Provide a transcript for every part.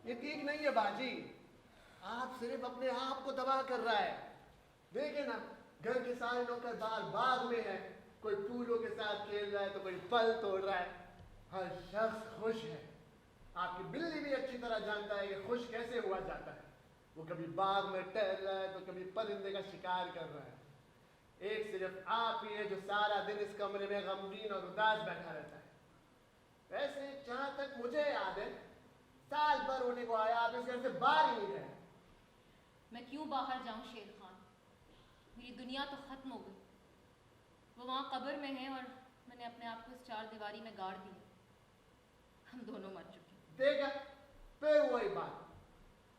ये ठीक नहीं है बाजी। आप सिर्फ अपने आप को तबाह कर रहा है। देखे ना, घर के सारे नौकर बाहर बाग में है, कोई फूलों के साथ खेल रहा है तो कोई फल तोड़ रहा है। हर शख्स खुश है। आपकी बिल्ली भी अच्छी तरह जानता है कि खुश कैसे हुआ जाता है। वो कभी बाग में टहल रहा है तो कभी परिंदे का शिकार कर रहा है। एक सिर्फ आप ही है जो सारा दिन इस कमरे में गमगीन और उदास बैठा रहता है। वैसे जहां तक मुझे याद है, साल भर होने को आया आप इस घर से बाहर ही नहीं गए। मैं क्यों बाहर जाऊं शेर खान? मेरी दुनिया तो खत्म हो गई। वो वहां कब्र में है और मैंने अपने आप को इस चार दीवारी में गाड़ दिया। हम दोनों मर चुके। देखा, फिर वही बात।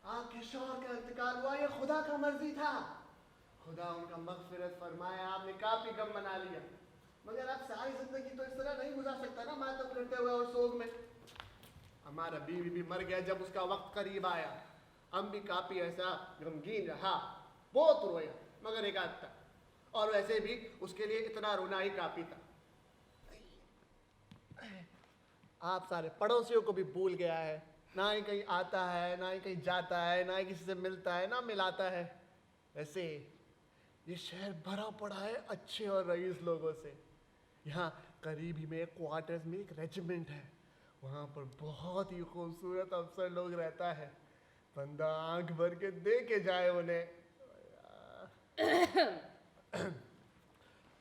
आपके शौहर का इंतकाल हुआ, ये खुदा का मर्जी था। खुदा उनका मगफिरत फरमाए। आपने काफी गम मना लिया, मगर आप सारी जिंदगी तो इस तरह नहीं गुजार सकता ना, मातम करते हुए और सोग में। हमारा बीवी भी मर गया जब उसका वक्त करीब आया। हम भी काफी ऐसा गमगीन रहा, बहुत रोया, मगर एक आध था। और वैसे भी उसके लिए इतना रोना ही काफी था। आप सारे पड़ोसियों को भी भूल गया है। ना ही कहीं आता है, ना ही कहीं जाता है, ना ही किसी से मिलता है, ना मिलाता है। वैसे ये शहर भरा पड़ा है अच्छे और रईस लोगों से। यहाँ करीब ही में क्वार्टर्स में एक रेजिमेंट है। वहाँ पर बहुत ही खूबसूरत अफसर लोग रहता है। बंदा आंख भर के देखे जाए उन्हें।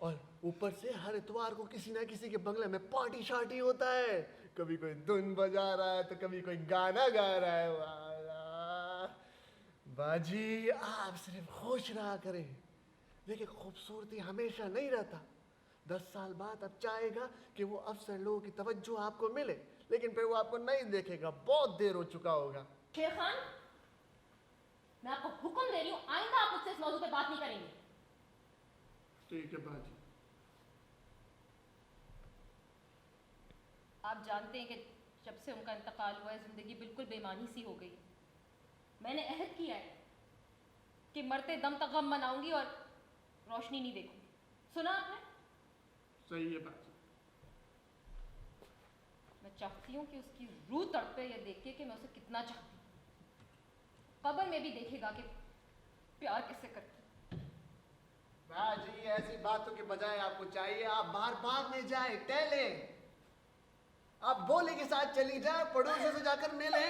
और ऊपर से हर इतवार को किसी ना किसी के बंगले में पार्टी शार्टी होता है। कभी कोई धुन बजा रहा है तो कभी कोई गाना गा रहा है। वाह बाजी, आप सिर्फ खुश रहा करें। देखिए, खूबसूरती हमेशा नहीं रहता। 10 साल बाद अब चाहेगा कि वो अफसर लोगों की तवज्जो आपको मिले, लेकिन फिर वो आपको नहीं देखेगा। बहुत देर हो चुका होगा। शेर खान, मैं आपको हुक्म दे रही हूँ, आइंदा आप मुझसे इस मौजू पे बात नहीं करेंगे। ठीक है बाजी। आप जानते हैं कि जब से उनका इंतकाल हुआ है, जिंदगी बिल्कुल बेमानी सी हो गई। मैंने अहद किया है कि मरते दम तक गम मनाऊंगी और रोशनी नहीं देखूंगी। सुना आपने? सही है बाजी। मैं चाहती हूँ कि उसकी रूह तड़पे ये देख के कि मैं उसे कितना चाहती हूँ। कब्र में भी देखेगा कि प्यार कैसे करती। बाजी, ऐसी बातों के बजाय आपको चाहिए आप बाहर भाग में जाए, टहले। आप बोले के साथ चली जाए, पड़ोसियों से जाकर मिले।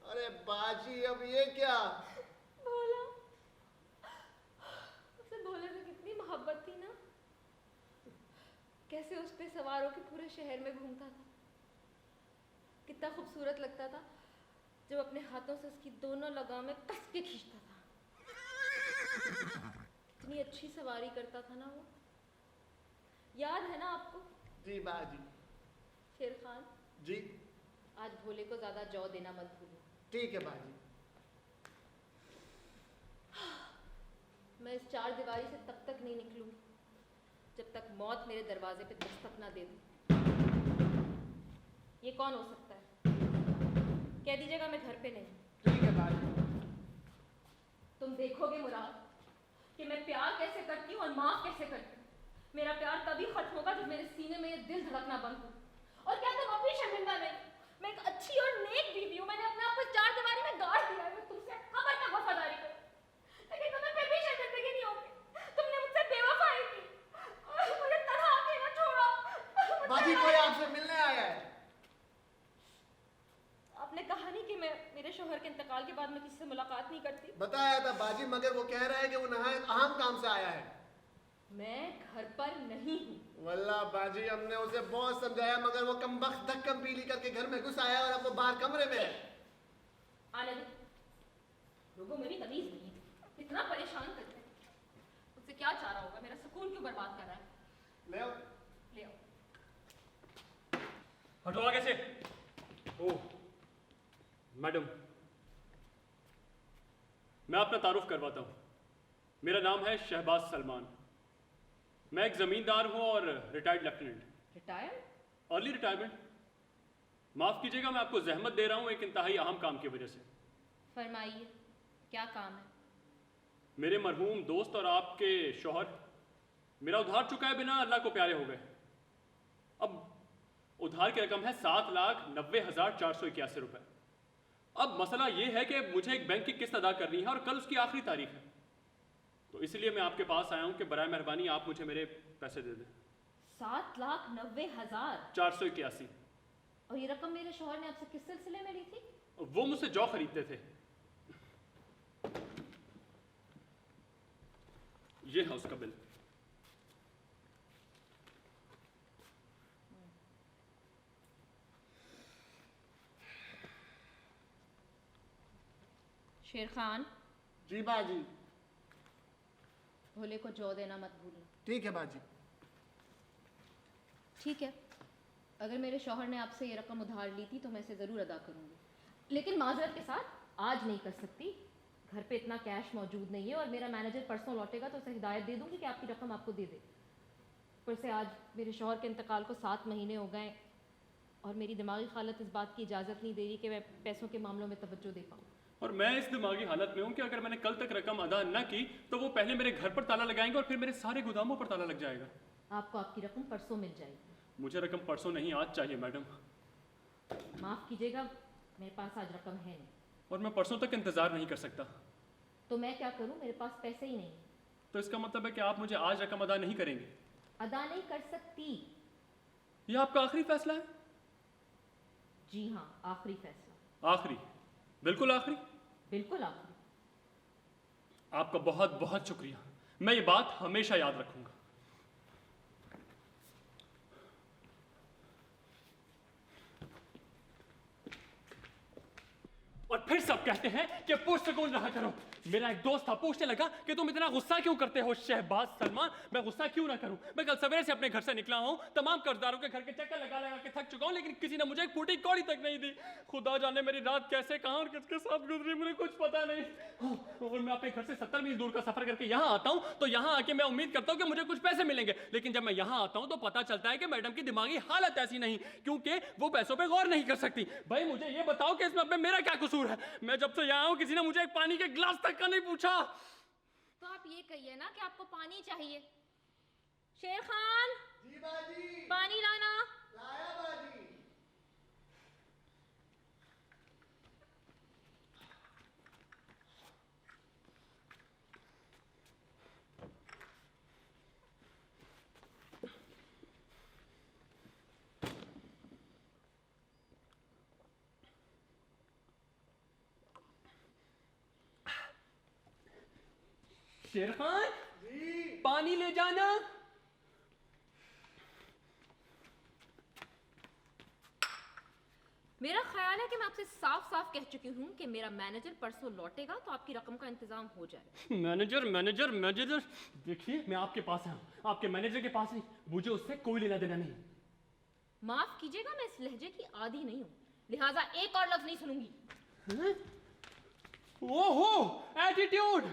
अरे बाजी, अब ये क्या? भोला, उसे भोले से कितनी मोहब्बत थी ना। कैसे उस पे सवार होकर पूरे शहर में घूमता था। कितना खूबसूरत लगता था जब अपने हाथों से उसकी दोनों लगामें कस के खींचता था। कितनी अच्छी सवारी करता था ना वो। याद है ना आपको? जी बाजी। शेर खान जी। आज भोले को ज्यादा जौ देना मत भूलो। ठीक है बाजी। मैं इस चार दीवारी से तब तक नहीं निकलूंगी जब तक मौत मेरे दरवाजे पे दस्तक ना दे दे। ये कौन हो सकता है? कह दीजिएगा मैं घर पे नहीं। ठीक है बाजी। तुम देखोगे मुराद कि मैं प्यार कैसे करती हूँ और माफ कैसे करती हूँ। मेरा प्यार तभी खत्म होगा जब मेरे सीने में ये दिल धड़कना बंद हो। और क्या तुम अभी शर्मिंदा नहीं? मैं एक अच्छी और नेक बीवी हूँ। मैंने अपने आप को चार दीवारी में गाड़ दिया है। मैं तुमसे कब्र तक वफादारी करूँ, लेकिन तुम्हें फिर भी शर्मिंदगी नहीं होगी। तुमने मुझसे बेवफाई की और मुझे तन्हा अकेला छोड़ा। बाजी, कोई आपसे मिलने आया है। आपने कहा नहीं कि मेरे शौहर के इंतकाल के बाद मैं किसी से मुलाकात नहीं करती। बताया था बाजी, मगर वो कह रहा है कि वो नहायत अहम काम से आया है। मैं घर पर नहीं हूँ। वल्लाह बाजी, हमने उसे बहुत समझाया, मगर वो कमबख्त धक्कम पीली करके घर में घुस आया और अब वो बाहर कमरे में है। आने दो, लोगों में भी तमीज नहीं है। इतना परेशान करते हैं। उससे क्या चाह रहा होगा? मेरा सुकून क्यों बर्बाद कर रहा है? ले आओ। ले आओ। हटो आगे से। ओह मैडम, मैं अपना तारुफ करवाता हूँ। मेरा नाम है शहबाज सलमान। मैं एक ज़मींदार हूँ और retired lieutenant. Retired? Early retirement. माफ़ कीजिएगा, मैं आपको जहमत दे रहा हूँ एक इंतहाई अहम काम की वजह से। फरमाइए, क्या काम है? मेरे मरहूम दोस्त और आपके शौहर मेरा उधार चुकाए बिना अल्लाह को प्यारे हो गए। अब उधार की रकम है 7,90,481 रुपये। अब मसला ये है कि मुझे एक बैंक की किस्त अदा करनी है और कल उसकी आखिरी तारीख है, तो इसलिए मैं आपके पास आया हूँ कि बराए मेहरबानी आप मुझे मेरे पैसे दे दें। 7,90,000। 481। और ये रकम मेरे शौहर ने आपसे किस सिलसिले में ली थी? वो मुझसे जौ खरीदते थे। ये है उसका बिल। शेर खान, जी बाजी। भोले को जौ देना मत भूलना। ठीक है बाजी। ठीक है, अगर मेरे शौहर ने आपसे ये रकम उधार ली थी तो मैं इसे ज़रूर अदा करूंगी, लेकिन माजरत के साथ आज नहीं कर सकती। घर पे इतना कैश मौजूद नहीं है और मेरा मैनेजर परसों लौटेगा तो उसे हिदायत दे दूंगी कि आपकी रकम आपको दे दे। ऊपर से आज मेरे शौहर के इंतकाल को 7 महीने हो गए और मेरी दिमागी हालत इस बात की इजाज़त नहीं दे रही कि मैं पैसों के मामलों में तवज्जो दे पाऊँ। और मैं इस दिमागी हालत में हूँ कि अगर मैंने कल तक रकम अदा न की तो वो पहले मेरे घर पर ताला लगाएंगे और फिर मेरे सारे गोदामों पर ताला लग जाएगा। आपको आपकी रकम परसों मिल जाएगी। मुझे रकम परसों नहीं, आज चाहिए मैडम। माफ़ कीजिएगा, मेरे पास आज रकम है नहीं। और मैं परसों तक इंतजार नहीं कर सकता। तो मैं क्या करूं, मेरे पास पैसे ही नहीं। तो इसका मतलब है कि आप मुझे आज रकम अदा नहीं करेंगे? अदा नहीं कर सकती। यह आपका आखिरी फैसला है? जी हाँ, आखिरी फैसला। आखिरी? बिल्कुल आखिरी? बिल्कुल आखिरी। आपका बहुत बहुत शुक्रिया, मैं ये बात हमेशा याद रखूंगा। और फिर सब कहते हैं कि पुरसकून रहा करो। मेरा एक दोस्त था, पूछने लगा कि तुम इतना गुस्सा क्यों करते हो शहबाज सलमान। मैं गुस्सा क्यों ना करूं, मैं कल सवेरे से अपने घर से निकला हूं, तमाम कर्जदारों के घर के चक्कर लगा लगा के थक चुका हूं, लेकिन किसी ने मुझे एक फूटी कौड़ी तक नहीं दी। खुदा जाने मेरी रात कैसे, कहां और किसके साथ गुजरी, मुझे कुछ पता नहीं। और मैं अपने घर से 70 मील दूर का सफर करके यहाँ आता हूँ तो यहाँ आके मैं उम्मीद करता हूँ कि मुझे कुछ पैसे मिलेंगे, लेकिन जब मैं यहाँ आता हूँ तो पता चलता है कि मैडम की दिमागी हालत ऐसी नहीं, क्योंकि वो पैसों पे गौर नहीं कर सकती। भाई मुझे ये बताओ कि इसमें मेरा क्या कसूर है? मैं जब से यहाँ हूँ किसी ने मुझे एक पानी के गिलास तक का नहीं पूछा। तो आप ये कहिए ना कि आपको पानी चाहिए। शेर खान, जी बाजी। पानी लाना। लाया बाजी। शेर खान, जी। पानी ले जाना। मेरा ख्याल है कि मैं आपसे साफ साफ कह चुकी हूँ कि मेरा मैनेजर परसों लौटेगा तो आपकी रकम का इंतजाम हो जाए। मैनेजर मैनेजर मैनेजर, देखिए मैं आपके पास आया हूँ, आपके मैनेजर के पास नहीं। मुझे उससे कोई लेना देना नहीं। माफ कीजिएगा, मैं इस लहजे की आदी नहीं हूँ, लिहाजा एक और लफ्ज नहीं सुनूंगी। ओहो, एटीट्यूड।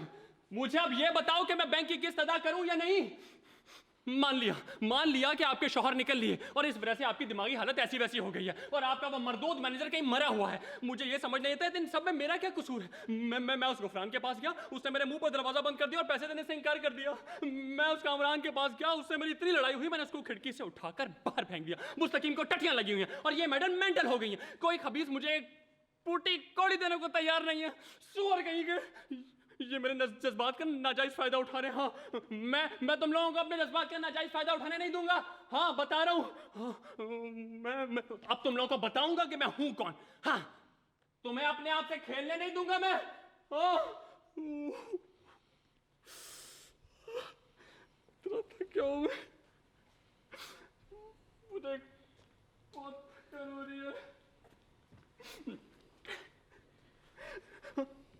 मुझे अब ये बताओ कि मैं बैंक की किस्त अदा करूं या नहीं। मान लिया कि आपके शौहर निकल लिए और इस वजह से आपकी दिमागी हालत ऐसी वैसी हो गई है और आपका वो मरदूद मैनेजर कहीं मरा हुआ है। मुझे ये समझ नहीं आता इन सब में मेरा क्या कसूर है। मैं उस गुफरान के पास गया, उसने मेरे मुंह पर दरवाजा बंद कर दिया और पैसे देने से इनकार कर दिया। मैं उस कामरान के पास गया, उससे मेरी इतनी लड़ाई हुई, मैंने उसको खिड़की से उठाकर बाहर फेंक दिया। मुस्तकीम को टट्टियां लगी हुई हैं और ये मैडम मेंटल हो गई हैं। कोई खबीस मुझे पूटी कौड़ी देने को तैयार नहीं है। सुअर कहीं के, ये मेरे जज्बात का नाजायज फायदा उठा रहे हैं। हाँ, मैं तुम लोगों को अपने जज्बात का नाजायज फायदा उठाने नहीं दूंगा। हाँ बता रहा हूँ। हाँ, मैं अब तुम लोगों को बताऊंगा कि मैं हूं कौन। हाँ, तुम्हें अपने आप से खेलने नहीं दूंगा मैं। क्या हो गया? मुझे बहुत थकान हो रही है।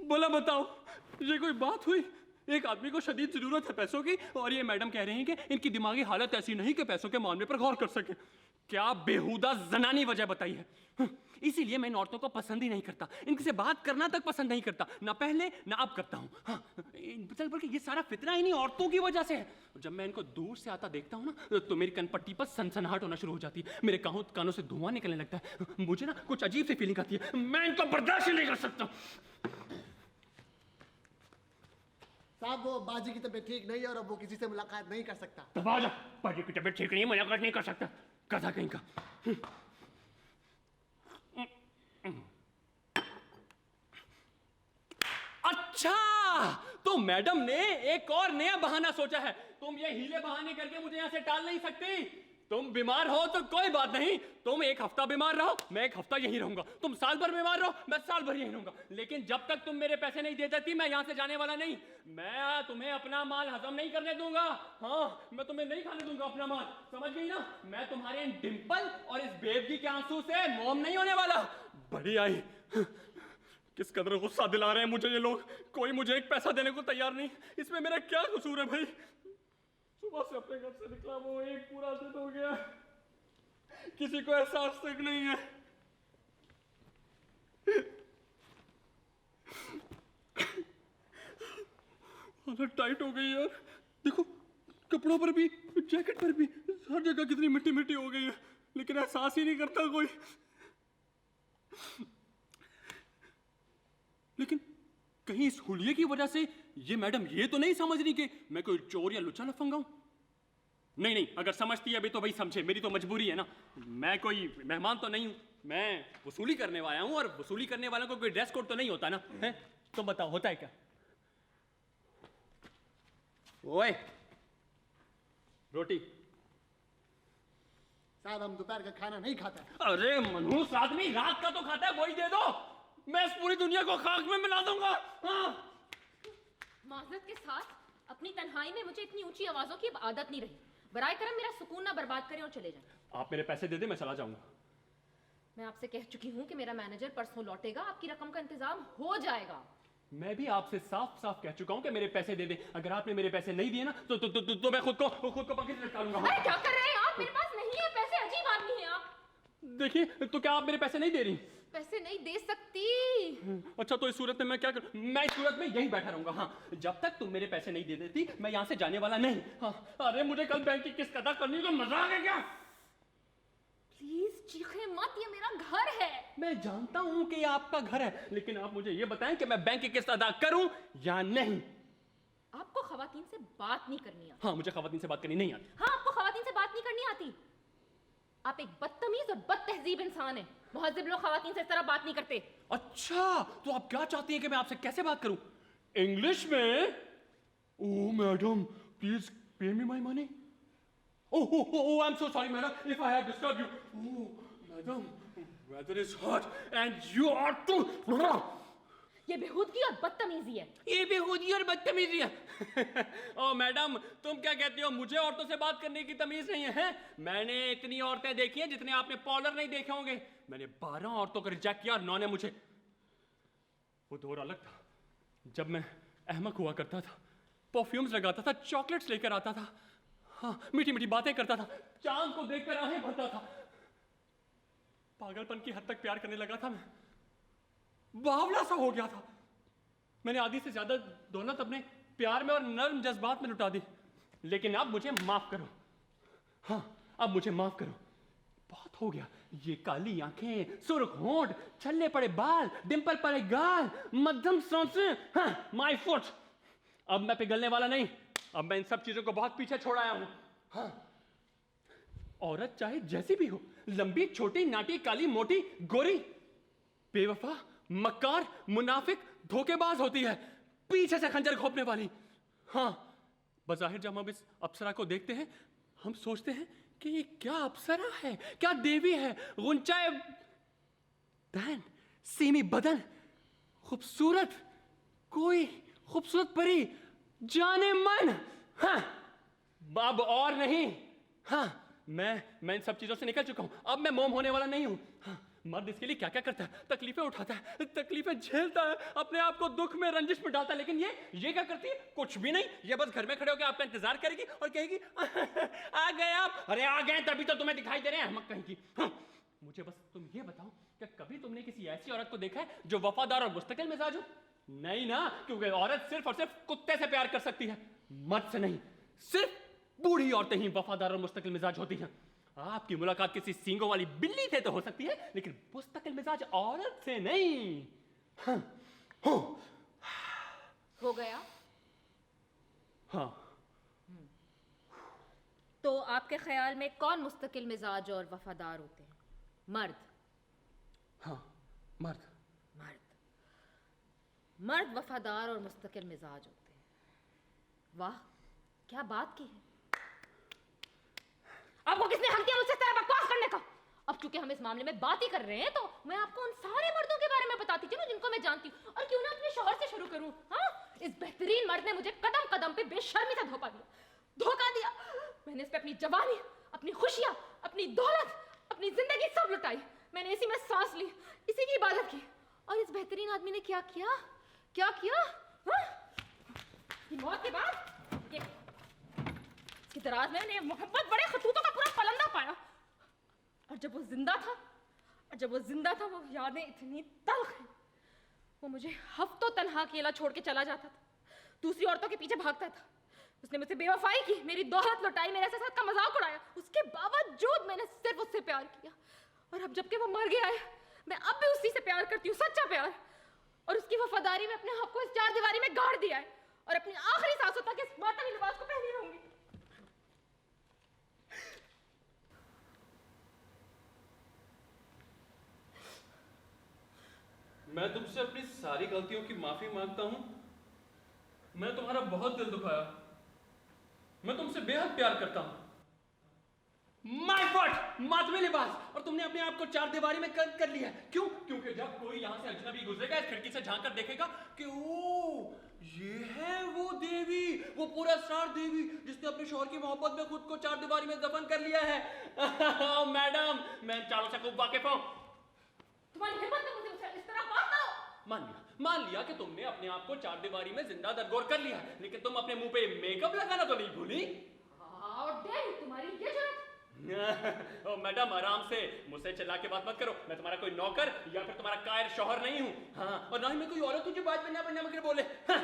बोला बताओ, ये कोई बात हुई? एक आदमी को शदीद जरूरत है पैसों की और ये मैडम कह रही हैं कि इनकी दिमागी हालत ऐसी नहीं कि पैसों के मामले पर गौर कर सके। क्या बेहुदा जनानी वजह बताई है। इसीलिए मैं इन औरतों को पसंद ही नहीं करता, इनसे बात करना तक पसंद नहीं करता, ना पहले ना अब करता हूँ। हाँ, बल्कि ये सारा फितना इन्हीं औरतों की वजह से है। जब मैं इनको दूर से आता देखता हूँ ना तो मेरी कनपट्टी पर सनसनाहट होना शुरू हो जाती है, मेरे कानों से धुआं निकलने लगता है। मुझे ना कुछ अजीब सी फीलिंग आती है, मैं इनको बर्दाश्त नहीं कर सकता। साहब वो बाजी की तबीयत ठीक नहीं है और अब वो किसी से मुलाकात नहीं कर सकता। बाजी की तबीयत ठीक नहीं है, मुलाकात नहीं कर सकता, कथा कहीं का। वाह, तो मैडम ने एक और नया बहाना सोचा है। तुम ये हीले बहाने करके मुझे यहाँ से टाल नहीं सकती। तुम बीमार हो तो कोई बात नहीं, तुम एक हफ्ता बीमार रहो, मैं एक हफ्ता यहीं रहूंगा। तुम साल भर बीमार रहो, मैं साल भर यहीं रहूंगा। लेकिन जब तक तुम मेरे पैसे नहीं दे देती, मैं यहाँ से जाने वाला नहीं। मैं तुम्हें अपना माल हजम नहीं करने दूंगा। हाँ, मैं तुम्हें नहीं खाने दूंगा अपना माल, समझ गई ना? मैं तुम्हारे इन डिंपल और इस बेवगी के आंसू से मोम नहीं होने वाला। बड़ी आई, किस कदर गुस्सा दिला रहे हैं मुझे ये लोग। कोई मुझे एक पैसा देने को तैयार नहीं। इसमें मेरा क्या कसूर है भाई? सुबह से अपने घर से निकला, वो एक पूरा दिन हो गया, किसी को एहसास तक नहीं है। हालत टाइट हो गई यार। देखो, कपड़ों पर भी, जैकेट पर भी, हर जगह कितनी मिट्टी मिट्टी हो गई है, लेकिन एहसास ही नहीं करता कोई। लेकिन कहीं इस हुलिये की वजह से ये मैडम ये तो नहीं समझ रही कि मैं कोई चोर या लुच्चा लफंगा हूं? नहीं नहीं, अगर समझती है अभी तो भाई समझे, मेरी तो मजबूरी है ना। मैं कोई मेहमान तो नहीं हूं, मैं वसूली करने वाला हूं, और वसूली करने वालों को कोई ड्रेस कोड तो नहीं होता ना, है? तो बताओ, होता है क्या? ओए, रोटी। साहब, हम दोपहर का खाना नहीं खाते। अरे मनहूस आदमी, रात का तो खाता है, वही दे दो। मैं इस पूरी दुनिया को खाक में मिला दूंगा। हाँ। माजरत के साथ अपनी तन्हाई में मुझे इतनी ऊंची आवाजों की अब आदत नहीं रही। बराए करम मेरा सुकून ना बर्बाद करें और चले जाएं। आप मेरे पैसे दे दे, मैं चला जाऊंगा। मैं आपसे कह चुकी हूं कि मेरा मैनेजर परसों लौटेगा, आपकी रकम का इंतजाम हो जाएगा। मैं भी आपसे साफ साफ कह चुका हूं कि मेरे पैसे दे दे। अगर आपने मेरे पैसे नहीं दिए ना तो मैं खुद को पंखे से लटका लूंगा। अरे क्या कर रहे हैं आप? मेरे पास नहीं है पैसे, अजीब आदमी हैं आप। देखिए, तो क्या आप मेरे पैसे नहीं दे रही? पैसे नहीं दे सकती। अच्छा, तो इस सूरत में मैं क्या करूं? मैं इस सूरत में यहीं बैठा रहूंगा। हाँ, जब तक तुम मेरे पैसे नहीं दे देती, मैं यहाँ से जाने वाला नहीं। हाँ, अरे मुझे कल बैंक की किस्त अदा करनी, तो मजाक है क्या? प्लीज चीखे मत, ये मेरा घर है। मैं जानता हूं कि ये आपका घर है, लेकिन आप मुझे ये बताएं कि मैं बैंक की किस्त अदा करूं या नहीं। आपको खवातीन से बात नहीं करनी आती। हाँ, मुझे खवातीन से बात करनी नहीं आती। हाँ, आपको खवातीन से बात नहीं करनी आती। आप एक बदतमीज और बदतहजीब इंसान हैं। मुहज्जिब लोग खवातीन से इस तरह बात नहीं करते। अच्छा, तो आप क्या चाहती हैं कि मैं आपसे कैसे बात करूं? इंग्लिश में? ओह madam, please pay me my money. Oh, I'm so sorry, madam, if I have disturbed you. Oh, madam, weather is hot and you are too. ये बेहूदगी और बदतमीजी है। ये बेहूदगी और बदतमीजी है। ओ मैडम, तुम क्या कहती हो? मुझे औरतों से बात करने की तमीज नहीं है? मैंने इतनी औरतें देखी हैं जितने आपने पॉलर नहीं देखे होंगे। मैंने 12 औरतों को रिजेक्ट किया और 9 ने मुझे। वो दौर अलग था जब मैं अहमक हुआ करता था, परफ्यूम्स लगाता था, चॉकलेट्स लेकर आता था, हाँ, मीठी मीठी बातें करता था, चांद को देखकर आहें भरता था। पागलपन की हद तक प्यार करने लगा था मैं, बावला सा हो गया था। मैंने आधी से ज्यादा दौलत अपने प्यार में और नर्म जज्बात में लुटा दी। लेकिन अब मुझे माफ करो। हाँ, अब मुझे माफ करो। बहुत हो गया। ये काली आंखें, सुर्ख होंठ, छल्ले पड़े बाल, डिंपल पड़े गाल, मध्यम सांसें, हाँ, माय फुट। अब मैं पिघलने वाला नहीं। अब मैं इन सब चीजों को बहुत पीछे छोड़ आया हूं। हाँ, औरत चाहे जैसी भी हो, लंबी, छोटी, नाटी, काली, मोटी, गोरी, बेवफा, मक्कार, मुनाफिक, धोखेबाज होती है, पीछे से खंजर घोंपने वाली। हाँ, बज़ाहिर जब हम इस अप्सरा को देखते हैं, हम सोचते हैं कि ये क्या अप्सरा है, क्या देवी है। गुंचाए तन, सीमी बदन, खूबसूरत, कोई खूबसूरत परी, जाने मन। हाँ, अब और नहीं। हाँ, मैं इन सब चीजों से निकल चुका हूं। अब मैं मोम होने वाला नहीं हूं। हाँ, मर्द इसके लिए क्या क्या करता है, तकलीफें उठाता है, तकलीफें झेलता है, अपने आप को दुख में, रंजिश में डालता है। लेकिन ये क्या करती है? कुछ भी नहीं। ये बस घर में खड़े होकर आपका इंतजार करेगी और कहेगी आ गए आप। अरे आ गए तभी तो तुम्हें दिखाई दे रहे हैं, अहमक कहीं की। हाँ, मुझे बस तुम ये बताओ, क्या कभी तुमने किसी ऐसी औरत को देखा है जो वफादार और मुस्तकिल मिजाज हो? नहीं ना, क्योंकि औरत सिर्फ और सिर्फ कुत्ते से प्यार कर सकती है, मर्द से नहीं। सिर्फ बूढ़ी औरतें ही वफादार और मुस्तकिल मिजाज होती हैं। आपकी मुलाकात किसी सींगों वाली बिल्ली से तो हो सकती है, लेकिन मुस्तकिल मिजाज औरत से नहीं। हाँ, हो गया? हाँ। तो आपके ख्याल में कौन मुस्तकिल मिजाज और वफादार होते हैं? मर्द? हाँ, मर्द। मर्द। मर्द वफादार और मुस्तकिल मिजाज होते हैं। वाह, क्या बात की है। आपको किसने हक दिया मुझसे इस तरह बकवास करने का? अब चूंकि हम इस मामले में बात ही कर रहे हैं, तो मैं आपको उन सारे मर्दों के बारे में बताती चलूं जिनको मैं जानती हूँ। और क्यों ना अपने शौहर से शुरू करूं। हाँ, इस बेहतरीन मर्द ने मुझे कदम कदम पे बेशर्मी से धोखा दिया। मैंने इस पे अपनी जवानी, अपनी खुशियां, अपनी दौलत, अपनी जिंदगी सब लुटाई। मैंने इसी में सांस ली, इसी की इबादत की। और इस बेहतरीन आदमी ने क्या किया? हाँ? ये मौत के बाद इसकी दराज में मैंने मोहब्बत बड़े खतूतों का पूरा पलंदा पाया। और जब वो जिंदा था वो यादें इतनी तल्ख हैं। वो मुझे हफ्तों तन्हा अकेला छोड़ के चला जाता था, दूसरी औरतों के पीछे भागता था। उसने मुझसे बेवफाई की, मेरी दौलत लुटाई, मेरे साथ का मजाक उड़ाया। उसके बावजूद मैंने सिर्फ उससे प्यार किया। और अब जबकि वो मर गया है, मैं अब भी उसी से प्यार करती हूँ, सच्चा प्यार। और उसकी वफादारी में अपने हक को इस चार दीवारी में गाड़ दिया है। और अपनी आखिरी सांसों तक इस मातमी लिबास को पहनी रहूंगी। मैं तुमसे अपनी सारी गलतियों की माफी मांगता हूं। मैं तुम्हारा बहुत दिल दुखाया। मैं तुमसे बेहद प्यार करता हूं। माय फॉल्ट, मातमी लिबास। और तुमने अपने आप को चार दीवारी में कैद कर लिया। क्यों? क्योंकि जब कोई यहां से अजनबी गुजरेगा इस खिड़की से झांक कर देखेगा कि ओ ये है वो देवी, वो पूरा स्टार देवी जिसने अपने शौहर की मोहब्बत में खुद को चार दीवारी में दफन कर लिया है। मैडम, मैं चारों से खूब वाकिफ हूं। तुम्हारी हिम्मत है मुझे इस तरह बात करो। मान लिया कि तुमने अपने आप को चार दीवारी में जिंदा दरगोर कर लिया, लेकिन तुम अपने मुंह पे मेकअप लगाना तो नहीं भूली। तुम्हारी ये जरूरत। ओ मैडम, आराम से, मुझसे चिल्ला के बात मत करो। मैं तुम्हारा कोई नौकर या फिर तुम्हारा कायर शौहर नहीं हूँ। हाँ, और ना ही मैं कोई औरत तुझे बात बनना मगर बोले। हाँ,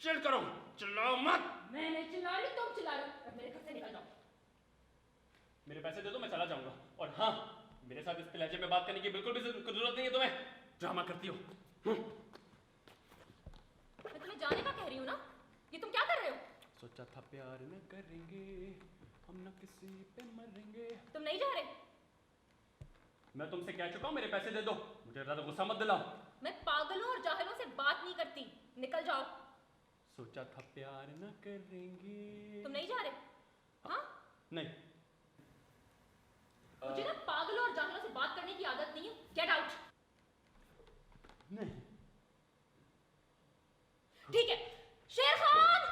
चिल करो, चिल्लाओ मत। मैं नहीं चिल्ला रही, तुम चिल्ला रहे हो। अब मेरे घर से निकल जाओ। मेरे पैसे दे दो, मैं चला जाऊंगा। और हाँ, मेरे साथ इस लहजे में बात करने की बिल्कुल भी जरूरत नहीं है तुम्हें। ड्रामा करती हो। मैं तुम्हें जाने का कह रही हूँ ना, ये तुम क्या कर रहे हो? सोचा था प्यार न करेंगे, हम न किसी पे मरेंगे। तुम नहीं जा रहे? मैं तुमसे कह चुका हूँ, मेरे पैसे दे दो। मुझे ज्यादा गुस्सा मत दिलाओ। मैं पागलों और जाहिलों से बात नहीं करती, निकल जाओ। सोचा था प्यार न करेंगे। तुम नहीं जा रहे? हाँ? नहीं। मुझे ना पागलों और जाहिलों से बात करने की आदत नहीं है। Get out. नहीं। ठीक है, शेर खान।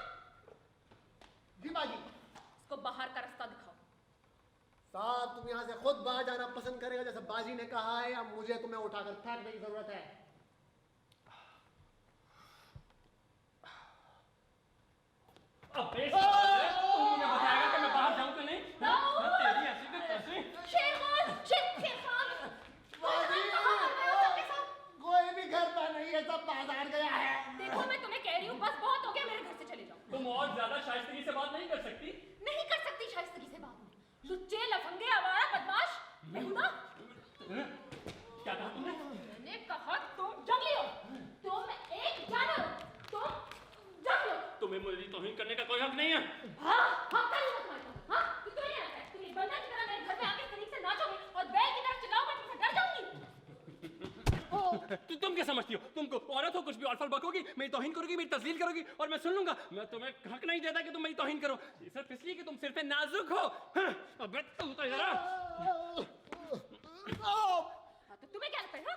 जी बाजी। इसको बाहर का रास्ता दिखाओ। साहब, तुम यहाँ से खुद बाहर जाना पसंद करेगा जैसे बाजी ने कहा है, या मुझे तुम्हें उठाकर फेंकने की जरूरत है? अब मुझे बताएगा कि मैं बाहर जाऊं कि नहीं? तेरी ऐसी की तैसी। शेर खान, शेर खान। कोई भी घर पर नहीं है, सब बाजार गया है। देखो, मैं तुम्हें कह रही हूँ, बस बहुत हो गया, मेरे घर से चले जाओ। तुम और ज्यादा शाइस्तगी से बात नहीं कर सकती। नहीं कर सकती शाइस्तगी से बात। लुच्चे, लफंगे, आवारा, बदमाश, बेहुदा। क्या कहा तुमने? मैंने कहा तुम जंगली हो, तुम एक जानवर हो, तुम जंगली हो। तुम्हें मुझे तौहीन करने का कोई हक नहीं है। हाँ, हम कर ही मत मारता। हाँ, तो तुम्हें नहीं आता है? तुम एक बंदर की तरह मेरे घर में आके तरीक से नाचोगे और बैल की तरह चिल्लाओगे, तुमसे डर जाऊंगी। तुम क्या समझती हो? तुमको औरत हो, कुछ भी औरफल बकोगी, मेरी तौहीन करोगी, मेरी तस्लील करोगी और मैं सुन लूंगा। मैं तुम्हें हक नहीं देता कि तुम मेरी तौहीन करो, सिर्फ इसलिए कि तुम सिर पे नाजुक हो। अबे तुम तो जरा। तो तुम्हें क्या लगता है? हाँ?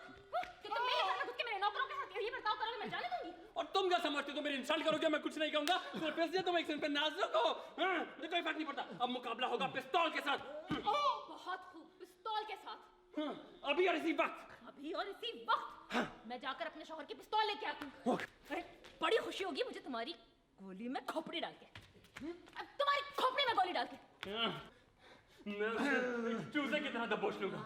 कि तुम मेरे घर में घुस के मेरे नौकरों के साथ यही बर्ताव करोगे, मैं जाने दूंगी? और तुम क्या समझती हो? तुम मेरी इंसल्ट करोगे, मैं कुछ नहीं कहूंगा, सिर्फ इसलिए तुम एक सिर पे नाजुक हो। मुझे कोई फर्क नहीं पड़ता। अब मुकाबला होगा पिस्तौल के साथ। बहुत खूब, पिस्तौल के साथ। अभी और इसी वक्त। अभी और इसी वक्त मैं जाकर अपने शौहर की पिस्तौल लेके आती हूँ। अरे, बड़ी खुशी होगी मुझे तुम्हारी गोली में खोपड़ी डाल के। अब तुम्हारी खोपड़ी में गोली डाल के मैं उसे चूजे की तरह दबोच लूंगा।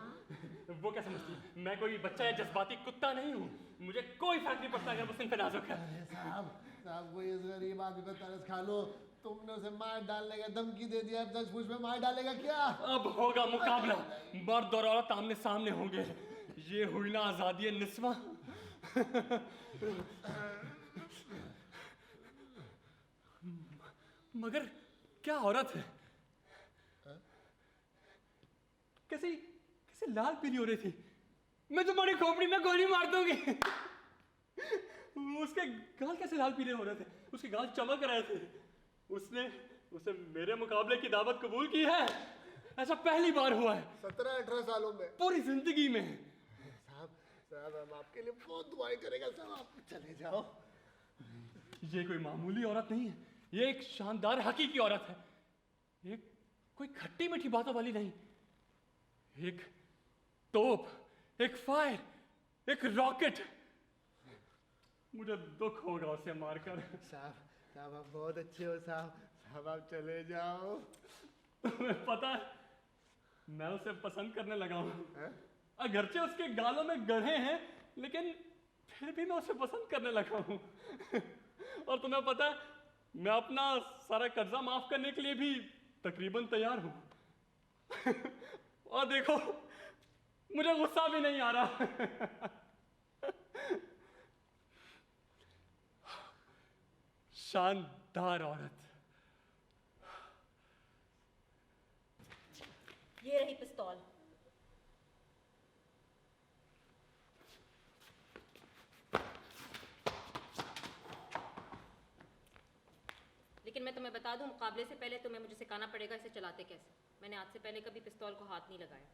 वो क्या समझती है? मैं कोई बच्चा या जज्बाती कुत्ता नहीं हूँ। मुझे कोई फर्क नहीं पड़ता अगर वो सिर पे नाजुक है। साहब कोई इस गरीब आदमी पे तरस खा लो। तुमने उसे मार डालने का धमकी दे दिया, अब 10 फुट में मार डालेगा क्या? अब होगा मुकाबला, मर्द और औरत आमने सामने होंगे। ये हुई ना आजादी निस्वा। मगर क्या औरत है? कैसे लाल पीली हो रही थी। मैं तुम्हारी खोपड़ी में गोली मार दूंगी। उसके गाल कैसे लाल पीले हो रहे थे, उसके गाल चमक रहे थे। उसने उसे मेरे मुकाबले की दावत कबूल की है। ऐसा पहली बार हुआ है 17-18 सालों में। पूरी जिंदगी में। साहब साहब हम आपके लिए बहुत दुआएं करेगा साहब, आप चले जाओ। ये कोई मामूली औरत नहीं है, ये एक शानदार हकीकी औरत है। एक कोई खट्टी मीठी बातों वाली नहीं, एक तोप, एक फायर, एक रॉकेट। मुझे दुख होगा उसे मारकर। साहब साहब आप बहुत अच्छे हो साहब, साहब आप चले जाओ। तुम्हें पता है मैं उसे पसंद करने लगा हूँ। हैं? अगरचे उसके गालों में गढ़े हैं, लेकिन फिर भी मैं उसे पसंद करने लगा हूँ। और तुम्हें पता है मैं अपना सारा कर्जा माफ करने के लिए भी तकरीबन तैयार हूँ। और देखो मुझे गुस्सा भी नहीं आ रहा। शानदार औरत। ये रही पिस्तौल। लेकिन मैं तुम्हें बता दूं, मुकाबले से पहले तुम्हें मुझे सिखाना पड़ेगा इसे चलाते कैसे। मैंने आज से पहले कभी पिस्तौल को हाथ नहीं लगाया।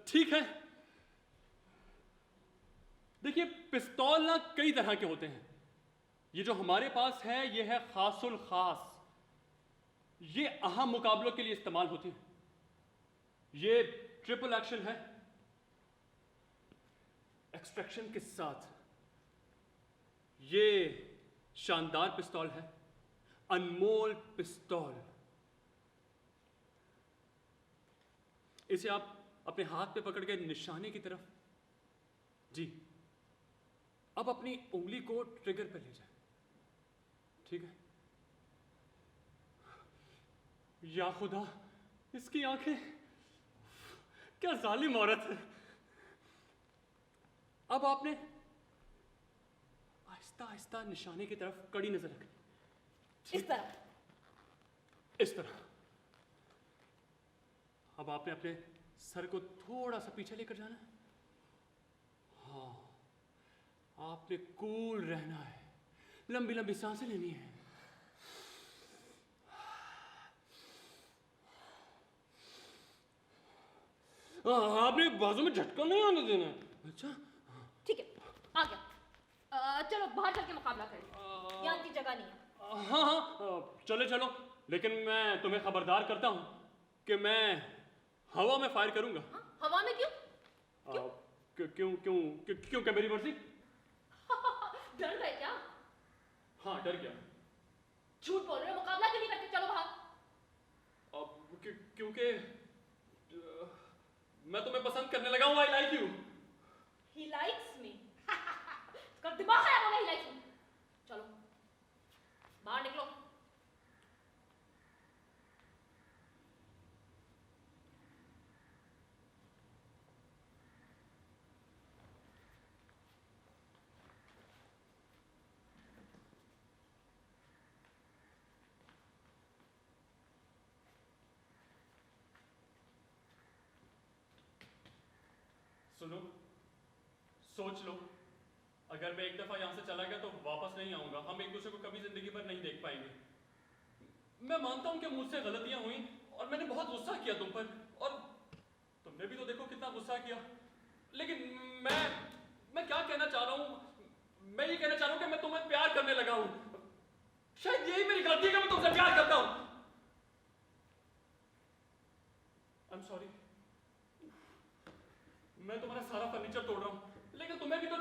ठीक है, देखिए पिस्तौल ना कई तरह के होते हैं। ये जो हमारे पास है ये है खासुल खास। ये अहम मुकाबलों के लिए इस्तेमाल होती है। ये ट्रिपल एक्शन है एक्सट्रैक्शन के साथ। ये शानदार पिस्तौल है, अनमोल पिस्तौल। इसे आप अपने हाथ पे पकड़ के निशाने की तरफ, जी अब अपनी उंगली को ट्रिगर पे ले जाए, ठीक है। या खुदा, इसकी आंखें, क्या जालिम औरत है। अब आपने आहिस्ता आहिस्ता निशाने की तरफ कड़ी नजर रखनी, इस तरह, इस तरह। अब आपने अपने सर को थोड़ा सा पीछे लेकर जाना है। हाँ, आपने कूल रहना है, लंबी लंबी सांसें लेनी है। आपने बाजू में झटका नहीं आने देना। अच्छा ठीक है, आ गया। चलो बाहर चल के मुकाबला करें, यहाँ की जगह नहीं है। हाँ हाँ चले चलो, लेकिन मैं तुम्हें खबरदार करता हूँ कि मैं हवा में फायर करूंगा। हाँ? हवा में क्यों? क्यों क्यों क्यों क्या मेरी मर्जी? डर गए क्या? हाँ डर गया। झूठ बोल रहे हो, मुकाबला क्यों नहीं करते? चलो बाहर। क्योंकि मैं तुम्हें पसंद करने लगा हूँ। I like you. He likes me. इसका दिमाग खराब हो गया। He likes me. चलो बाहर निकलो। सुनो, सोच लो, अगर मैं एक दफा यहां से चला गया तो वापस नहीं आऊंगा। हम एक दूसरे को कभी जिंदगी भर नहीं देख पाएंगे। मैं मानता हूं कि मुझसे गलतियां हुई और मैंने बहुत गुस्सा किया तुम पर, और तुमने भी तो देखो कितना गुस्सा किया। लेकिन मैं क्या कहना चाह रहा हूं, मैं ये कहना चाह रहा हूं कि मैं तुम्हें प्यार करने लगा हूं। शायद यही मेरी गलती है कि मैं तुमसे प्यार करता हूं। I am sorry. मैं तुम्हारा सारा फर्नीचर तोड़ रहा हूँ, लेकिन तुम्हें भी तो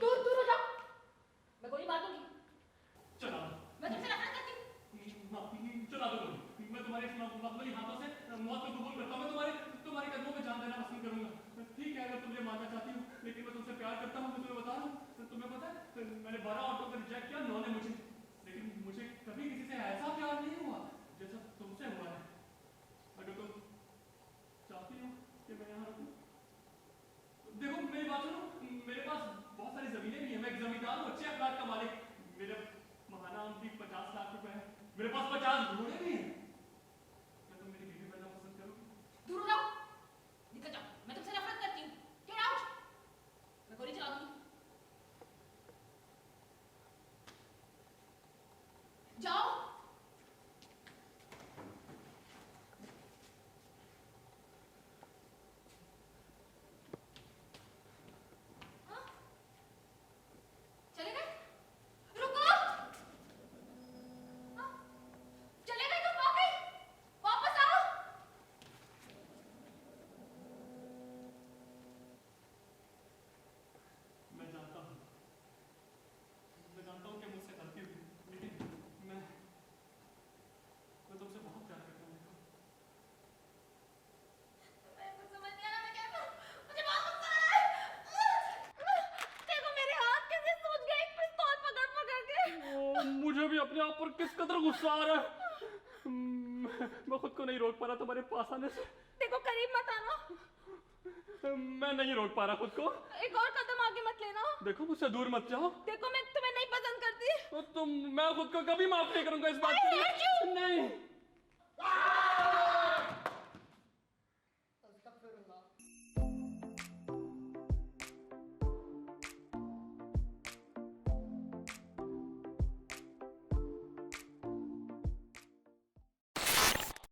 दूर दूर हो जाओ, मैं गोली मार दूंगी। चला मैं तुमसे नफरत करती हूँ। चला दो गोली। मैं तुम्हारे मखमली हाथों से मौत को कबूल करता हूँ। मैं तुम्हारे कदमों में जान देना पसंद करूंगा। ठीक है, अगर तुम मुझे मारना चाहती हो, लेकिन मैं तुमसे प्यार करता हूँ। मैं तुम्हें बता रहा हूँ। तुम्हें पता है मैंने 12 ऑटो को रिजेक्ट किया, 9 ने मुझे। लेकिन मुझे कभी किसी से ऐसा प्यार नहीं हुआ जैसा तुमसे हुआ है। अगर तुम चाहती हो कि मैं यहाँ रुकूं, देखो मेरी बात सुनो, मेरे पास बहुत सारी जमीनें भी हैं। मैं एक जमींदार हूँ, अच्छे अखलाक का मालिक। मेरे महाना आमदनी 50 लाख रुपए है। मेरे पास 50 मुझे आप पर किस कदर गुस्सा आ रहा है। मैं खुद को नहीं रोक पा रहा तुम्हारे पास आने से। देखो करीब मत आना। मैं नहीं रोक पा रहा खुद को। एक और कदम आगे मत लेना। देखो मुझसे दूर मत जाओ। देखो मैं तुम्हें नहीं पसंद करती। मैं खुद को कभी माफ नहीं करूंगा इस बात के लिए। नहीं